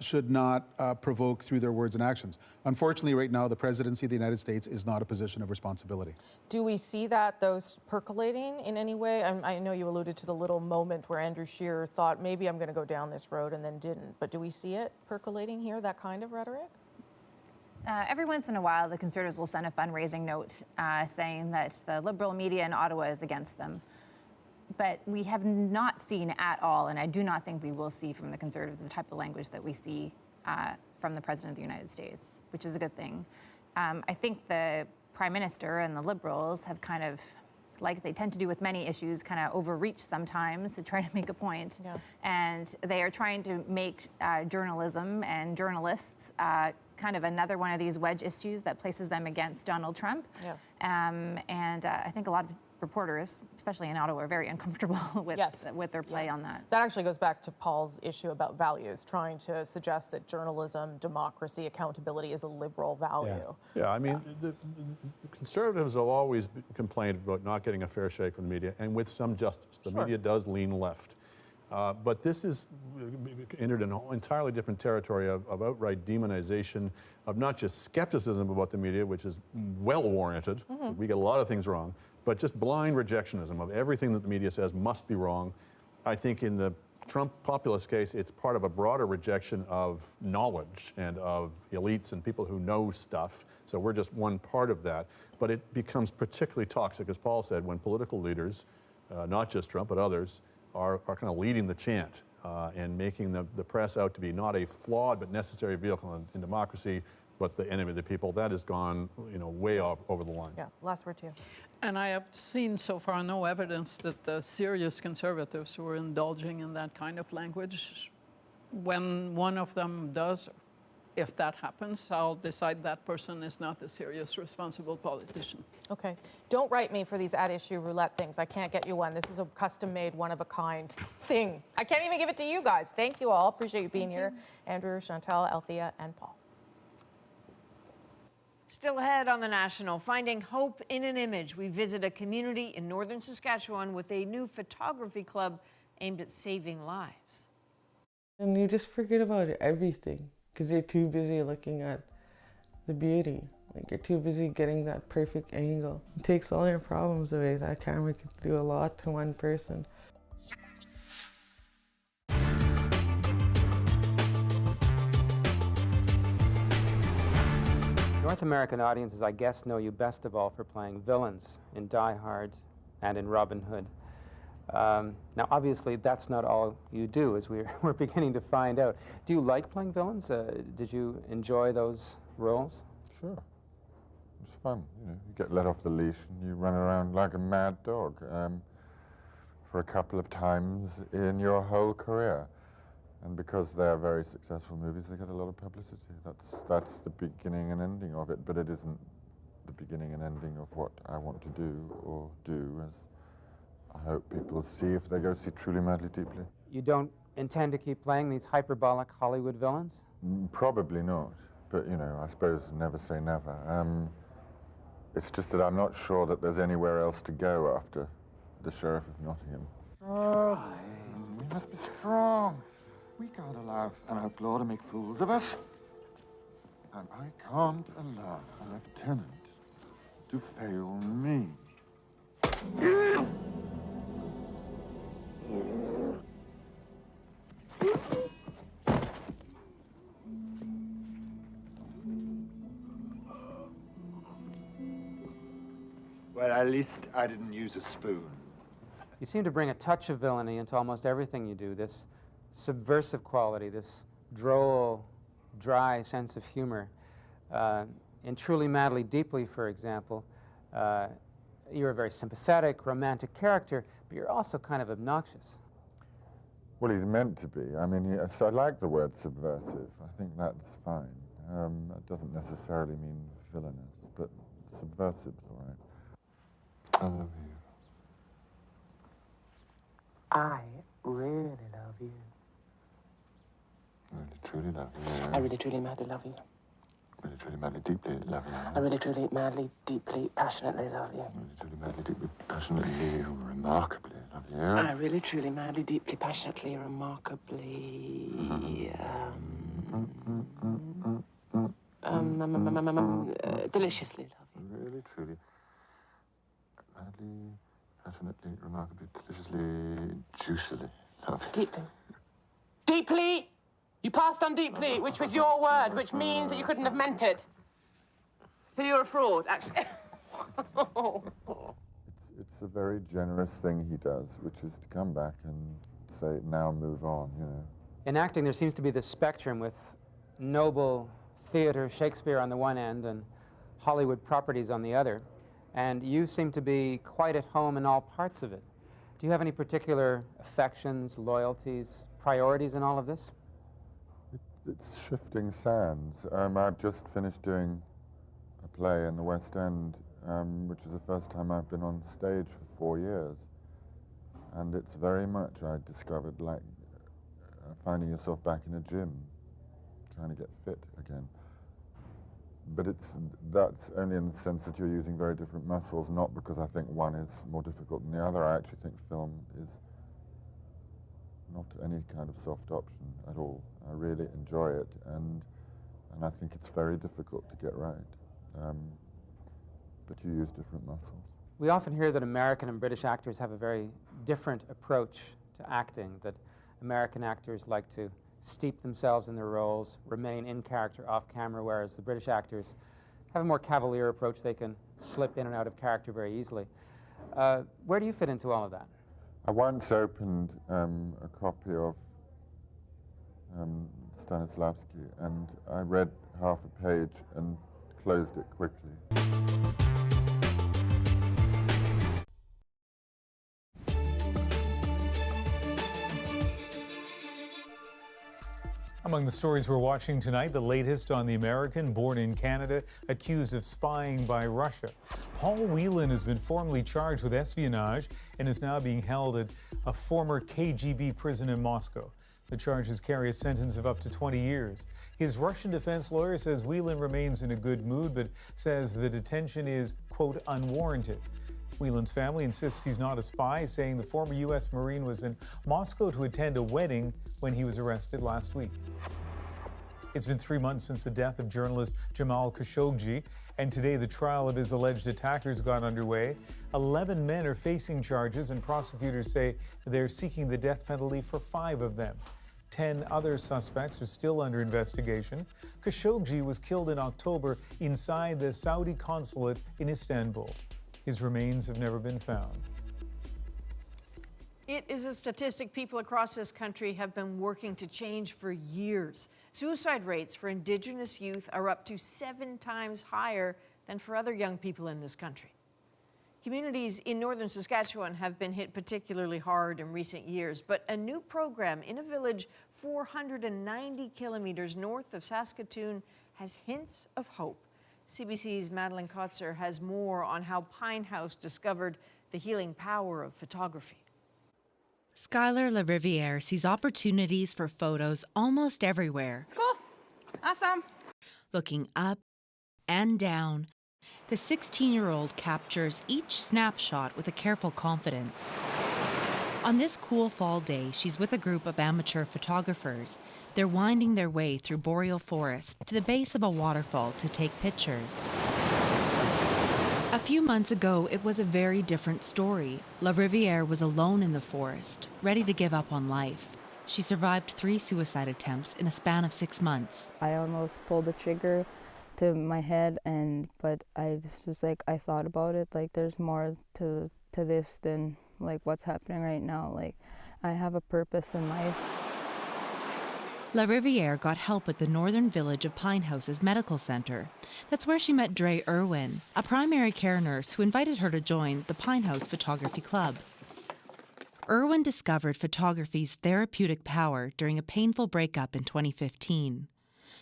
should not provoke through their words and actions. Unfortunately, right now, the presidency of the United States is not a position of responsibility. Do we see those percolating in any way? I know you alluded to the little moment where Andrew Scheer thought, maybe I'm going to go down this road, and then didn't. But do we see it percolating here, that kind of rhetoric? Every once in a while, the Conservatives will send a fundraising note saying that the Liberal media in Ottawa is against them. But we have not seen at all, and I do not think we will see from the Conservatives the type of language that we see from the President of the United States, which is a good thing. I think the Prime Minister and the Liberals have kind of, like they tend to do with many issues, kind of overreach sometimes to try to make a point. Yeah. And they are trying to make journalism and journalists kind of another one of these wedge issues that places them against Donald Trump. Yeah. And I think a lot of reporters, especially in Ottawa, are very uncomfortable with their play on that. That actually goes back to Paul's issue about values, trying to suggest that journalism, democracy, accountability is a liberal value. Yeah, I mean, the Conservatives have always complained about not getting a fair shake from the media, and with some justice. The media does lean left. But this is entered an entirely different territory of outright demonization, of not just skepticism about the media, which is well warranted. We get a lot of things wrong, but just blind rejectionism of everything that the media says must be wrong. I think in the Trump populist case, it's part of a broader rejection of knowledge and of elites and people who know stuff. So we're just one part of that. But it becomes particularly toxic, as Paul said, when political leaders, not just Trump, but others, are kind of leading the chant and making the press out to be not a flawed but necessary vehicle in democracy, but the enemy of the people. That has gone, way over the line. Yeah, last word to you. And I have seen so far no evidence that the serious Conservatives were indulging in that kind of language. When one of them does, if that happens, I'll decide that person is not a serious, responsible politician. Okay. Don't write me for these at-issue roulette things. I can't get you one. This is a custom-made, one-of-a-kind thing. I can't even give it to you guys. Thank you all. Appreciate you being here. Andrew, Chantal, Althea, and Paul. Still ahead on The National, finding hope in an image. We visit a community in northern Saskatchewan with a new photography club aimed at saving lives. And you just forget about everything because you're too busy looking at the beauty. Like, you're too busy getting that perfect angle. It takes all your problems away. That camera can do a lot to one person. North American audiences, I guess, know you best of all for playing villains in Die Hard and in Robin Hood. Now, obviously, that's not all you do, as we're beginning to find out. Do you like playing villains? Did you enjoy those roles? Sure. It's fun. You get let off the leash and you run around like a mad dog for a couple of times in your whole career. And because they are very successful movies, they get a lot of publicity. That's the beginning and ending of it, but it isn't the beginning and ending of what I want to do, as I hope people see if they go see Truly Madly Deeply. You don't intend to keep playing these hyperbolic Hollywood villains? Probably not, but I suppose never say never. It's just that I'm not sure that there's anywhere else to go after the Sheriff of Nottingham. We must be strong. We can't allow an outlaw to make fools of us. And I can't allow a lieutenant to fail me. At least I didn't use a spoon. You seem to bring a touch of villainy into almost everything you do, this subversive quality, this droll, dry sense of humor. In Truly, Madly, Deeply, for example, you're a very sympathetic, romantic character, but you're also kind of obnoxious. Well, he's meant to be. I mean, so I like the word subversive. I think that's fine. That doesn't necessarily mean villainous, but subversive's all right. I love you. I really love you. I really, truly love you. I really, truly, madly love you. Really, truly, madly, deeply love you. I really, truly, madly, deeply, passionately love you. Really, truly, madly, deeply, passionately, remarkably love you. I really, truly, madly, deeply, passionately, remarkably, deliciously love you. Really, truly, madly, passionately, remarkably, deliciously, juicily love you. Deeply. Deeply! You passed on deeply, which was your word, which means that you couldn't have meant it. So you're a fraud, actually. It's a very generous thing he does, which is to come back and say, now move on, you know. In acting, there seems to be this spectrum with noble theater, Shakespeare on the one end, and Hollywood properties on the other. And you seem to be quite at home in all parts of it. Do you have any particular affections, loyalties, priorities in all of this? It's shifting sands. I've just finished doing a play in the West End, which is the first time I've been on stage for 4 years. And it's very much, I discovered, like finding yourself back in a gym, trying to get fit again. But that's only in the sense that you're using very different muscles, not because I think one is more difficult than the other. I actually think film is not any kind of soft option at all. I really enjoy it, and I think it's very difficult to get right. But you use different muscles. We often hear that American and British actors have a very different approach to acting, that American actors like to steep themselves in their roles, remain in character off camera, whereas the British actors have a more cavalier approach. They can slip in and out of character very easily. Where do you fit into all of that? I once opened a copy of Stanislavski, and I read half a page and closed it quickly. Among the stories we're watching tonight, the latest on the American born in Canada accused of spying by Russia. Paul Whelan has been formally charged with espionage and is now being held at a former KGB prison in Moscow. The charges carry a sentence of up to 20 years. His Russian defense lawyer says Whelan remains in a good mood, but says the detention is, quote, unwarranted. Whelan's family insists he's not a spy, saying the former U.S. Marine was in Moscow to attend a wedding when he was arrested last week. It's been 3 months since the death of journalist Jamal Khashoggi, and today the trial of his alleged attackers got underway. 11 men are facing charges, and prosecutors say they're seeking the death penalty for 5 of them. 10 other suspects are still under investigation. Khashoggi was killed in October inside the Saudi consulate in Istanbul. His remains have never been found. It is a statistic people across this country have been working to change for years. Suicide rates for Indigenous youth are up to 7 times higher than for other young people in this country. Communities in northern Saskatchewan have been hit particularly hard in recent years, but a new program in a village 490 kilometers north of Saskatoon has hints of hope. CBC's Madeline Kotzer has more on how Pine House discovered the healing power of photography. Skylar LaRiviere sees opportunities for photos almost everywhere. Cool. Awesome. Looking up and down, the 16-year-old captures each snapshot with a careful confidence. On this cool fall day, she's with a group of amateur photographers. They're winding their way through boreal forest to the base of a waterfall to take pictures. A few months ago, it was a very different story. LaRiviere was alone in the forest, ready to give up on life. She survived 3 suicide attempts in a span of 6 months. I almost pulled the trigger to my head, but I just like, I thought about it, like there's more to this than like what's happening right now. Like I have a purpose in life. La Riviere got help at the northern village of Pine House's medical center. That's where she met Dre Irwin, a primary care nurse who invited her to join the Pine House Photography Club. Irwin discovered photography's therapeutic power during a painful breakup in 2015.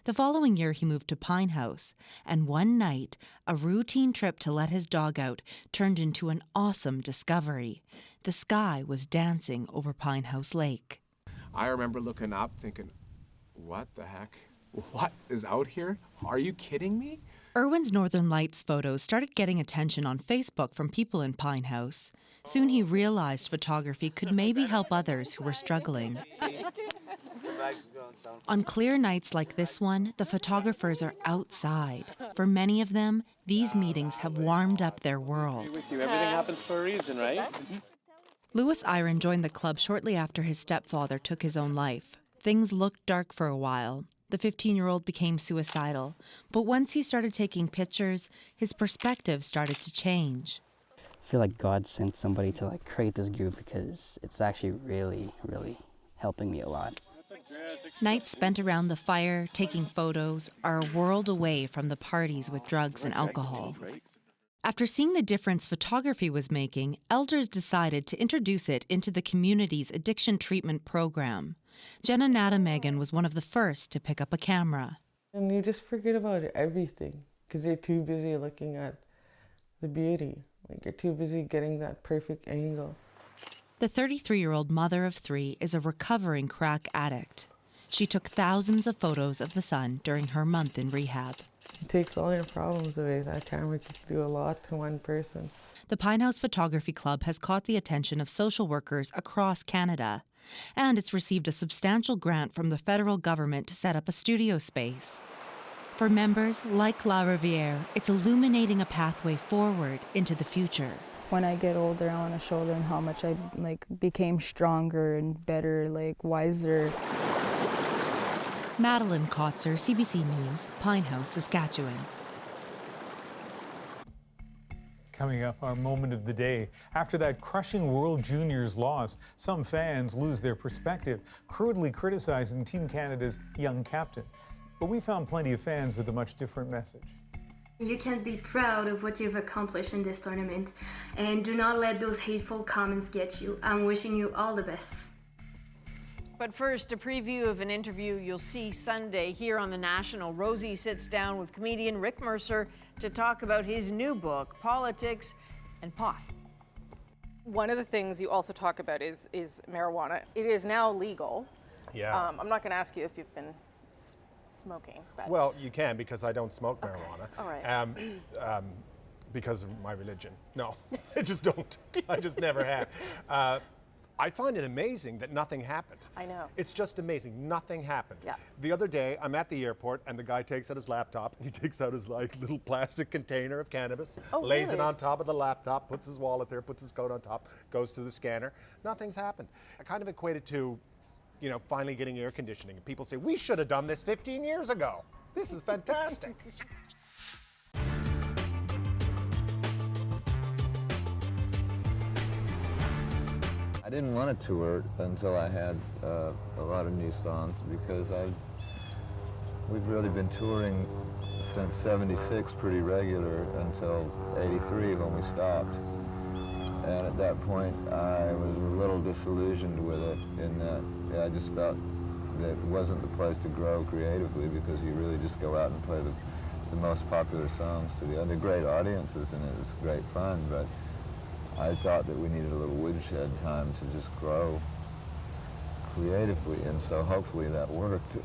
The following year, he moved to Pine House, and one night, a routine trip to let his dog out turned into an awesome discovery. The sky was dancing over Pine House Lake. I remember looking up thinking, what the heck? What is out here? Are you kidding me? Irwin's Northern Lights photos started getting attention on Facebook from people in Pine House. Soon he realized photography could maybe help others who were struggling. On clear nights like this one, the photographers are outside. For many of them, these meetings have warmed up their world. With you, everything happens for a reason, right? Louis Iron joined the club shortly after his stepfather took his own life. Things looked dark for a while. The 15-year-old became suicidal. But once he started taking pictures, his perspective started to change. I feel like God sent somebody to like create this group because it's actually really, really helping me a lot. Nights spent around the fire, taking photos, are a world away from the parties with drugs and alcohol. After seeing the difference photography was making, elders decided to introduce it into the community's addiction treatment program. Jenna Natamegan was one of the first to pick up a camera. And you just forget about everything because you're too busy looking at the beauty. Like you're too busy getting that perfect angle. The 33-year-old mother of three is a recovering crack addict. She took thousands of photos of the son during her month in rehab. It takes all your problems away. That camera can do a lot to one person. The Pine House Photography Club has caught the attention of social workers across Canada, and it's received a substantial grant from the federal government to set up a studio space. For members like La Riviere, it's illuminating a pathway forward into the future. When I get older, I want to show them how much I became stronger and better, wiser. Madeline Kotzer, CBC News, Pine House, Saskatchewan. Coming up, our moment of the day. After that crushing World Juniors loss, some fans lose their perspective, crudely criticizing Team Canada's young captain. But we found plenty of fans with a much different message. You can be proud of what you've accomplished in this tournament, and do not let those hateful comments get you. I'm wishing you all the best. But first, a preview of an interview you'll see Sunday here on The National. Rosie sits down with comedian Rick Mercer to talk about his new book, Politics and Pot. One of the things you also talk about is marijuana. It is now legal. Yeah. I'm not going to ask you if you've been smoking. But Well, you can because I don't smoke marijuana. All right. Because of my religion. No, I just don't. I just never have. I find it amazing that nothing happened. I know. It's just amazing. Nothing happened. Yeah. The other day, I'm at the airport, and the guy takes out his laptop, and he takes out his little plastic container of cannabis, lays it on top of the laptop, puts his wallet there, puts his coat on top, goes to the scanner. Nothing's happened. I kind of equate it to, finally getting air conditioning. And people say, we should have done this 15 years ago. This is fantastic. I didn't want to tour until I had a lot of new songs because we've really been touring since '76 pretty regular until '83 when we stopped. And at that point, I was a little disillusioned with it in that I just felt that it wasn't the place to grow creatively because you really just go out and play the most popular songs to the other great audiences, and it was great fun, but I thought that we needed a little woodshed time to just grow creatively, and so hopefully that worked.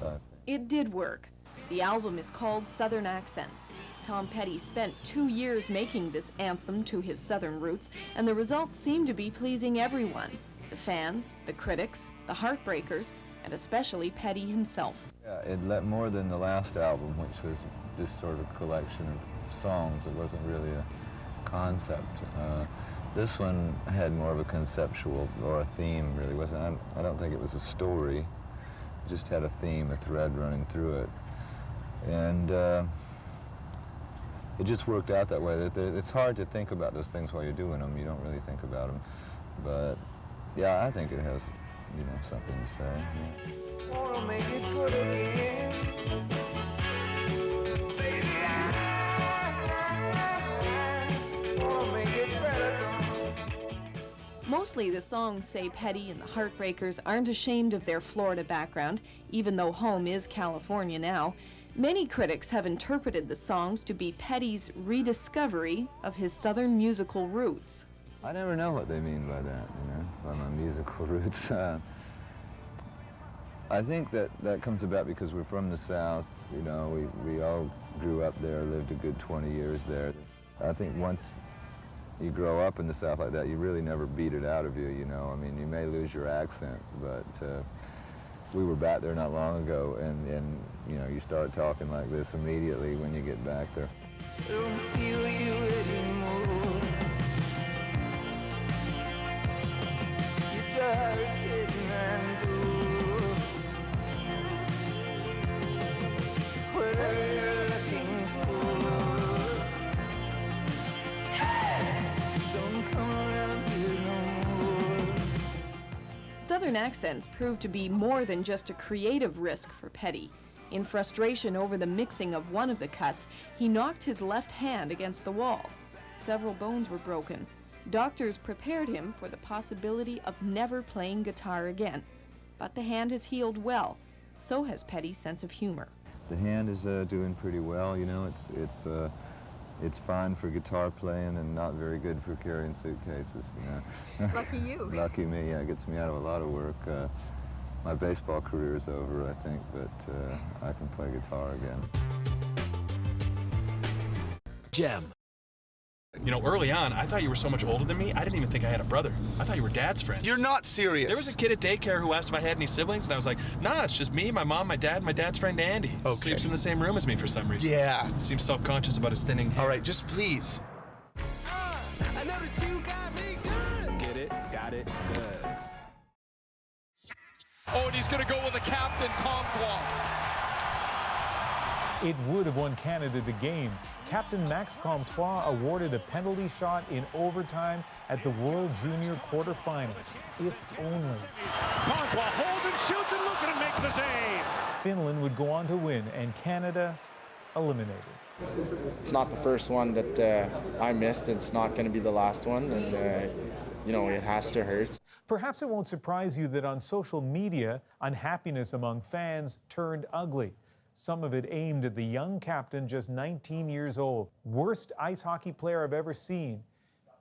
It did work. The album is called Southern Accents. Tom Petty spent 2 years making this anthem to his Southern roots, and the results seem to be pleasing everyone. The fans, the critics, the heartbreakers, and especially Petty himself. Yeah, it let more than the last album, which was just sort of a collection of songs. It wasn't really a concept. This one had more of a conceptual or a theme, really wasn't. I don't think it was a story. It just had a theme, a thread running through it. And it just worked out that way. It's hard to think about those things while you're doing them. You don't really think about them. But yeah, I think it has, you know, something to say. Yeah. Wanna make it good again. Baby, I wanna make it better. Mostly the songs say Petty and the Heartbreakers aren't ashamed of their Florida background, even though home is California now. Many critics have interpreted the songs to be Petty's rediscovery of his Southern musical roots. I never know what they mean by that, you know, by my musical roots. I think that comes about because we're from the South, you know, we all grew up there, lived a good 20 years there. I think once you grow up in the South like that, you really never beat it out of you, you know. I mean, you may lose your accent, but we were back there not long ago, and you know, you start talking like this immediately when you get back there. Don't feel you anymore. You got a kitten and go. Whatever you're looking for. Hey! Don't come around here no more. Southern accents proved to be more than just a creative risk for Petty. In frustration over the mixing of one of the cuts, he knocked his left hand against the wall. Several bones were broken. Doctors prepared him for the possibility of never playing guitar again. But the hand has healed well. So has Petty's sense of humor. The hand is doing pretty well, you know. It's fine for guitar playing and not very good for carrying suitcases, you know. Lucky you. Lucky me, yeah, it gets me out of a lot of work. My baseball career is over, I think, but I can play guitar again. Gem. You know, early on, I thought you were so much older than me, I didn't even think I had a brother. I thought you were Dad's friend. You're not serious. There was a kid at daycare who asked if I had any siblings, and I was like, nah, it's just me, my mom, my dad, and my dad's friend Andy. Okay. Sleeps in the same room as me for some reason. Yeah. Seems self-conscious about his thinning hair. All right, just please. I know that you got me good. Get it? Got it? Good. Oh, and he's going to go with the captain, Comtois. It would have won Canada the game. Captain Max Comtois awarded a penalty shot in overtime at the World Junior quarterfinal. If only. Comtois holds and shoots, and look at him, makes the save. Finland would go on to win, and Canada eliminated. It's not the first one that I missed. It's not going to be the last one, and you know, it has to hurt. Perhaps it won't surprise you that on social media, unhappiness among fans turned ugly. Some of it aimed at the young captain, just 19 years old. Worst ice hockey player I've ever seen.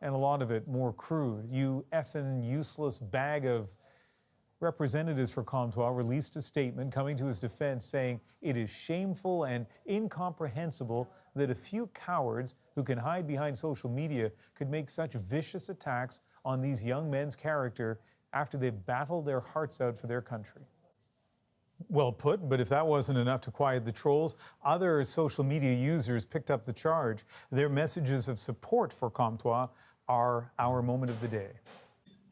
And a lot of it more crude. You effing useless bag of... Representatives for Comtois released a statement coming to his defense saying it is shameful and incomprehensible that a few cowards who can hide behind social media could make such vicious attacks on these young men's character after they've battled their hearts out for their country. Well put, but if that wasn't enough to quiet the trolls, other social media users picked up the charge. Their messages of support for Comtois are our moment of the day.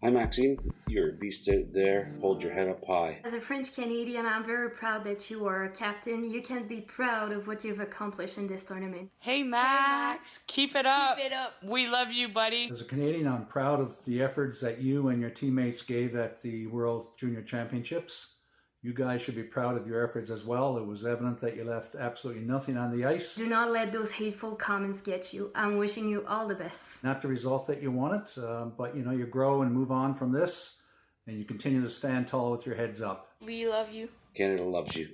Hi Maxime, you're a beast out there. Hold your head up high. As a French Canadian, I'm very proud that you are a captain. You can be proud of what you've accomplished in this tournament. Hey Max, keep it up. Keep it up. We love you, buddy. As a Canadian, I'm proud of the efforts that you and your teammates gave at the World Junior Championships. You guys should be proud of your efforts as well. It was evident that you left absolutely nothing on the ice. Do not let those hateful comments get you. I'm wishing you all the best. Not the result that you wanted, but you know, you grow and move on from this, and you continue to stand tall with your heads up. We love you. Canada loves you.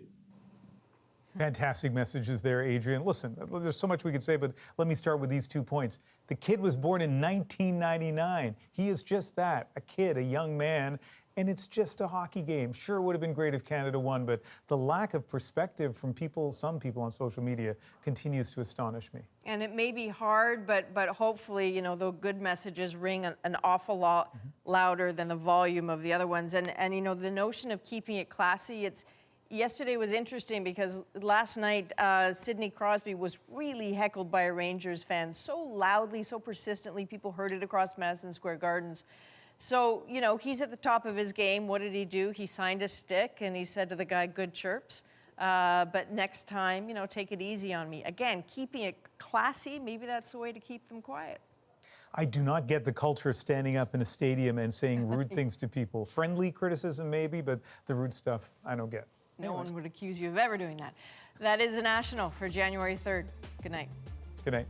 Fantastic messages there, Adrian. Listen, there's so much we could say, but let me start with these 2 points. The kid was born in 1999. He is just that, a kid, a young man. And it's just a hockey game. Sure, it would have been great if Canada won, but the lack of perspective from some people on social media continues to astonish me. And it may be hard, but hopefully, you know, the good messages ring an awful lot louder than the volume of the other ones. And you know, the notion of keeping it classy, yesterday was interesting because last night, Sidney Crosby was really heckled by a Rangers fan so loudly, so persistently, people heard it across Madison Square Gardens. So, you know, he's at the top of his game. What did he do? He signed a stick and he said to the guy, good chirps. But next time, take it easy on me. Again, keeping it classy, maybe that's the way to keep them quiet. I do not get the culture of standing up in a stadium and saying rude things to people. Friendly criticism maybe, but the rude stuff I don't get. No one would accuse you of ever doing that. That is a national for January 3rd. Good night. Good night.